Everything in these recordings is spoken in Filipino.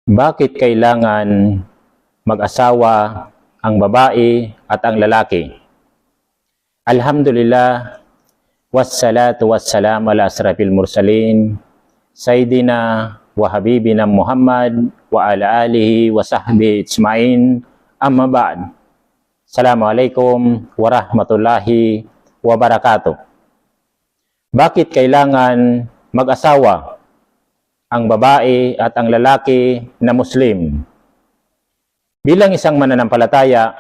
Bakit kailangan mag-asawa ang babae at ang lalaki? Alhamdulillah, wassalatu wassalamu ala asrafil mursalin, Sayyidina wa Habibina Muhammad wa ala alihi wa sahbihi ijma'in, amma ba'd. Assalamualaikum warahmatullahi wabarakatuh. Bakit kailangan mag-asawa ang babae at ang lalaki na Muslim? Bilang isang mananampalataya,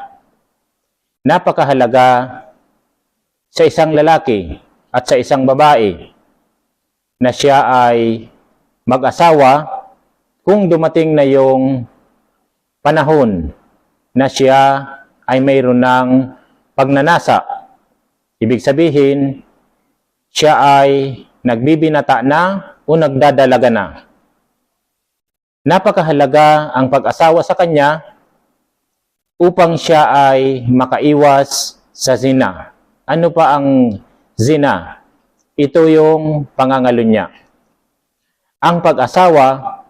napakahalaga sa isang lalaki at sa isang babae na siya ay mag-asawa kung dumating na yung panahon na siya ay mayroon ng pagnanasa. Ibig sabihin, siya ay nagbibinata na o nagdadalaga na. Napakahalaga ang pag-asawa sa kanya upang siya ay makaiwas sa zina. Ano pa ang zina? Ito yung pangangalunya. Ang pag-asawa,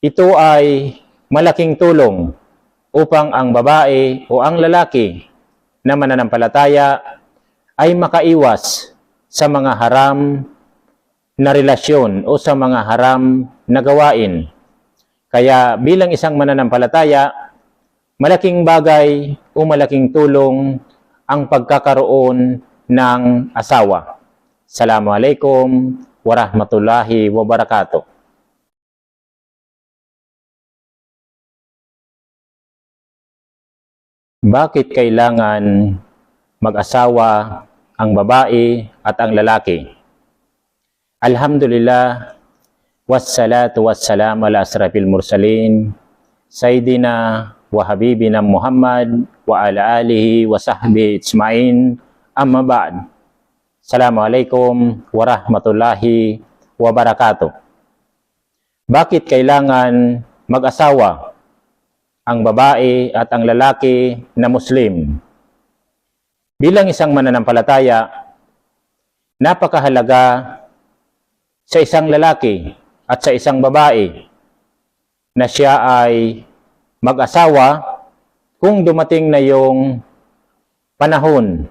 ito ay malaking tulong upang ang babae o ang lalaki na mananampalataya ay makaiwas sa mga haram na relasyon o sa mga haram na gawain. Kaya bilang isang mananampalataya, malaking bagay o malaking tulong ang pagkakaroon ng asawa. Assalamualaikum warahmatullahi wabarakatuh. Bakit kailangan mag-asawa ang babae at ang lalaki? Alhamdulillah, wassalatu wassalamu ala asrafil mursalin, Sayyidina wa Habibina Muhammad wa ala alihi wa sahbihi ijma'in, amma ba'd. Assalamualaikum warahmatullahi wabarakatuh. Bakit kailangan mag-asawa ang babae at ang lalaki na Muslim? Bilang isang mananampalataya, napakahalaga sa isang lalaki at sa isang babae na siya ay mag-asawa kung dumating na yung panahon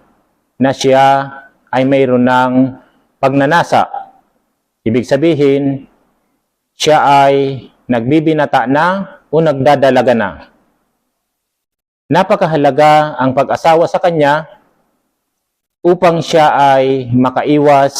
na siya ay mayroon ng pagnanasa. Ibig sabihin, siya ay nagbibinata na o nagdadalaga na. Napakahalaga ang pag-asawa sa kanya upang siya ay makaiwas